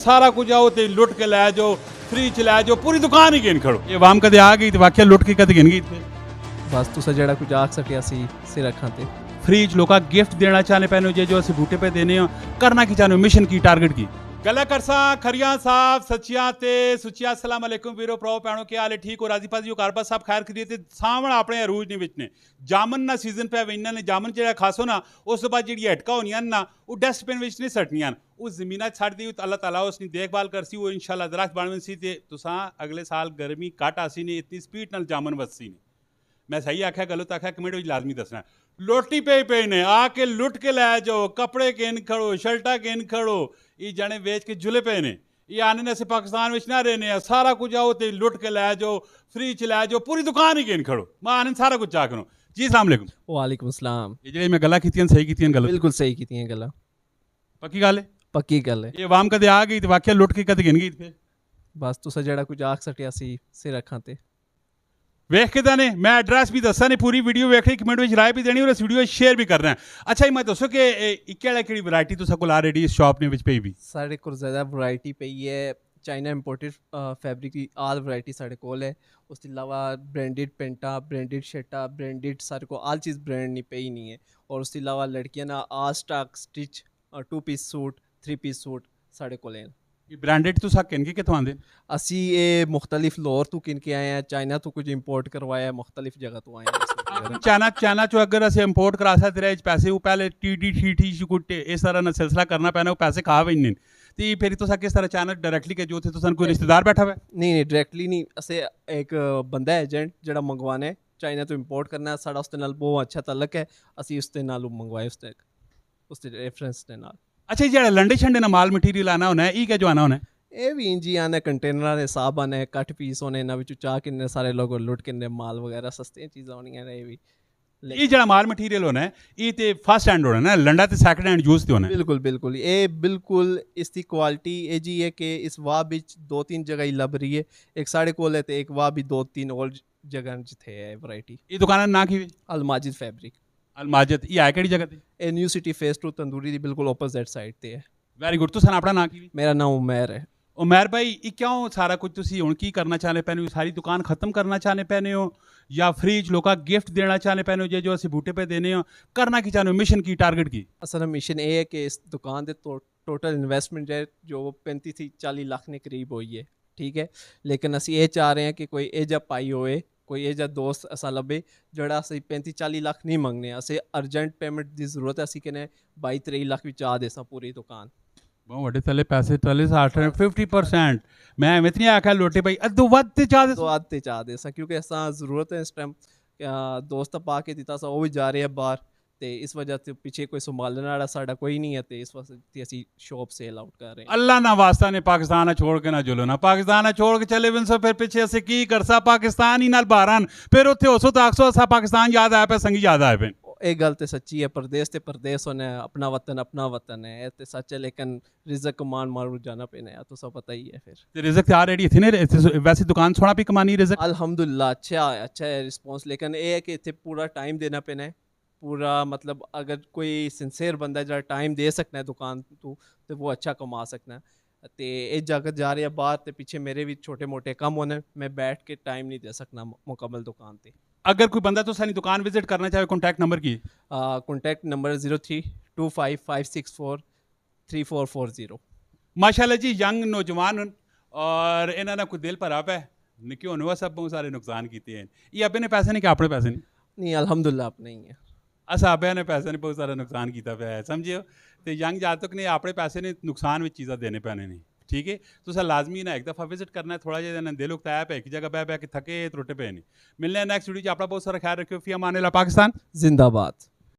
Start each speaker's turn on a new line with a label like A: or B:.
A: सारा कुछ आओ तो लुट के लै जाओ, फ्री च लै जाओ, पूरी दुकान ही गिन खड़ो। ये वाम कदे आ गई तो वाकई लुट के कद गिन गई थे।
B: बस तुसा जेड़ा कुछ आख सकिया सी सिर अखां ते
A: फ्री च लोका गिफ्ट देना चाहने पैने जे जो असं बूटे पे देने हो, करना की चाहने हो, मिशन की टारगेट की गल्ला करसा खरियां साहब सच्चियां ते सुचिया। अस्सलाम वालेकुम वीरो प्रो भैनों, क्या हाल है? ठीक हो? राजी पाजी हो? कारबा साहब खैर करिए ते सामने अपने अरूज ने विच ने जामन ना सीजन पे इन्होंने ने जामन जेड़ा खासो ना उस तो बाद जी हटका होनियां ना वो डस्टबिन विच नहीं सटनियां, उस जमीना छड़ दी अल्लाह ताला उसकी देखभाल करसी, वो इंशाल्लाह दरख्त बन सी ते तुसां अगले साल गर्मी घट आसी ने, इतनी स्पीड नाल जामन वसी ने। मैं सही आख्या गलत आख्या कमेंट में लाजमी दसना। लोटी पे ने आके लुट के लै जाओ, कपड़े गिन खड़ो, शर्टा गिन खड़ो, ये जाने बेच के जुले पे ने, ये आने ने से पाकिस्तान में ना रहने, सारा कुछ आओ तो लुट के लै जाओ, फ्री च लै जाओ, पूरी दुकान ही गिन खड़ो, मैं आने सारा कुछ चाह करो। जी अस्सलाम वालेकुम।
B: वालेकुम सलाम।
A: ये जेह्ड़ी मैं गल्लां कीतियां सही कीतियां गलत?
B: बिल्कुल सही कीतियां गल्लां,
A: पक्की गल है?
B: पक्की गल है।
A: ये वाम कदे आ गई तो वाकई लुट के कद गिन गई थे।
B: बस तुसा जेड़ा कुछ आख सकिया सी सिर अखां ते
A: वेख के ने मैं एड्रैस भी दसा ने, पूरी वीडियो वेख रही, कमेंट में राय भी देनी और इस वीडियो शेयर भी करना है। अच्छा जी मैं दसो कि केड़ी वैरायटी तुसा कोल ऑलरेडी इस शॉप ने विच पई भी?
B: साढ़े कोल ज़्यादा वैरायटी पई है, चाइना इंपोर्टेड फैब्रिक की आल वैरायटी साढ़े कोल है। उस तो अलावा ब्रांडेड पेंटा, ब्रांडेड शर्टा, ब्रांडेड सारे को आल चीज़ ब्रांड नहीं पई नहीं है। और उसके अलावा लड़कियां ना all stock stitch 2 piece suit 3 piece suit साढ़े कोल हैं।
A: ब्रांडेड तुसा किनके कितों आंदे?
B: असी ये मुख्तलिफ लाहौर तो किन के आए हैं, चाइना तो कुछ इंपोर्ट करवाया है, मुख्तलिफ जगह तो आए हैं।
A: चाइना चो अगर अस इंपोर्ट करा सकते रहे पैसे वो पहले टी कुट्टे इस तरह ना सिलसिला करना पैना, वो पैसे खा भी नहीं तो फिर तुसा किस तरह चाइना डायरेक्टली के जो थे तुसन कोई रिश्तेदार बैठा हुआ है?
B: नहीं डायरेक्टली नहीं, असे एक बंदा है एजेंट जेड़ा मंगवाना है, चाइना तो इंपोर्ट करना है, साड़ा उसके नाल बहुत अच्छा तलक है, असी उसके नाल मंगवाए उसके रेफरेंस के नाल।
A: अच्छा जेड़ा लंडे शंडे ना माल मटीरियल आना होना है, क्या जो आना होना है?
B: ये भी इंजी आने कंटेनर ने हिसाब आने कट पीस होने ना विचों चाह किन्ने सारे लोग लुट किन्ने माल वगैरह सस्ती चीज़ां होनियां ने। ये भी
A: ये जड़ा माल मटीरियल होना है ये ते फर्स्ट हैंड होना है, लंडा ते सेकंड हैंड यूज ते होना है।
B: बिल्कुल बिल्कुल, ये बिल्कुल इसकी क्वालिटी ये जी है कि इस वाह बिच 2-3 जगह ही लभ रही है, एक साढ़े कोल है तो एक वाह भी 2-3 और जगह जिथे है वैरायटी।
A: ये दुकान ना की
B: अलमाजिद फैब्रिक।
A: अलमाजिद ये है केड़ी जगह ते?
B: ए न्यू सिटी फेस 2 तंदूरी दी बिल्कुल ऑपोजिट साइड ते है।
A: Very good. तुसन अपना ना की?
B: मेरा नाम उमैर है।
A: उमैर भाई ये क्यों सारा कुछ तुसी हुण की करना चाहने पैने हो? सारी दुकान खत्म करना चाहने पैने हो या फ्री च लोका गिफ्ट देना चाहने पैने हो जे जो असं बूटे पे देने हो, करना की चाहने हो, मिशन की टारगेट की?
B: असल मिशन ये है कि इस दुकान के टोटल इन्वेस्टमेंट है जो 35-40 लाख के करीब हुई है, ठीक है। लेकिन असी ये चाह रहे हैं कि कोई एजा पाई होए, कोई एजा दोस्त असा लभे जड़ा असी 35-40 लाख नहीं मंगने, असे अर्जेंट पेमेंट की जरूरत है, असी कहने 22-23 लाख भी चाह देसा पूरी दुकान।
A: बहुत बड़े तले पैसे तले 50%। मैं इतनी आख्या लोटे भाई अद्धो वध चाह
B: तो आते चाह दे सा क्योंकि ऐसा जरूरत है इस टाइम, दोस्त पा के दिता सा वो भी जा रहे हैं बाहर, तो इस वजह से पीछे कोई संभालने वाला साडा कोई नहीं है, तो इस वजह से शॉप सेल आउट कर रहे हैं।
A: अल्लाह ना वास्ता ने पाकिस्तान छोड़ के ना जुलो ना, पाकिस्तान छोड़ के चले बिन सो फिर पीछे से की करसा पाकिस्तान ही नाल बाहर फिर उत्थे होसो ताकसो असा पाकिस्तान याद आया पे संगी याद आए पे।
B: एक गल तो सच्ची है, परदेस ते परदेस होने, अपना वतन है तो सच है, लेकिन रिजक कमान मारू जाना पेने तो सब पता ही है। फिर
A: रिजक आ रेडी थे ने वैसे दुकान थोड़ा भी कमानी रिजक
B: अल्हम्दुलिल्लाह अच्छा है रिस्पॉन्स, लेकिन ये है कि इतने पूरा टाइम देना पेना है पूरा, मतलब अगर कोई सिंसेयर बंदा जरा टाइम दे सकना है दुकान तो वो अच्छा कमा सकना है। तो ये जगह जा रहे हैं बाहर, तो पीछे मेरे भी छोटे मोटे कम होने, मैं बैठ के टाइम नहीं दे सकना मुकम्मल दुकान पे।
A: अगर कोई बंदा तो सारी दुकान विजिट करना चाहे कॉन्टैक्ट नंबर की?
B: Contact number 0325564340।
A: माशाल्लाह जी यंग नौजवान और इन्होंने कोई दिल भरा पे निक्के होने वा सब बहुत सारे नुकसान किए हैं, ये अपने पैसे नहीं कि अपने पैसे
B: नहीं अल्हम्दुलिल्लाह अपने ही है,
A: अस आपे ने पैसे ने बहुत सारा नुकसान किया पे है समझियो। तो यंग जातक ने अपने पैसे ने नुकसान में चीज़ा देने पैने नहीं, ठीक है। तो सर लाजमी ना एक दफ़ा विजिट करना है, थोड़ा जिहा दिल उकताया पे एक जगह बह के थके त्रुटे पे नहीं। मिलने नेक्स्ट वीडियो अपना बहुत सारा ख्याल रखियो। फी अमान अल्लाह। पाकिस्तान
B: जिंदाबाद।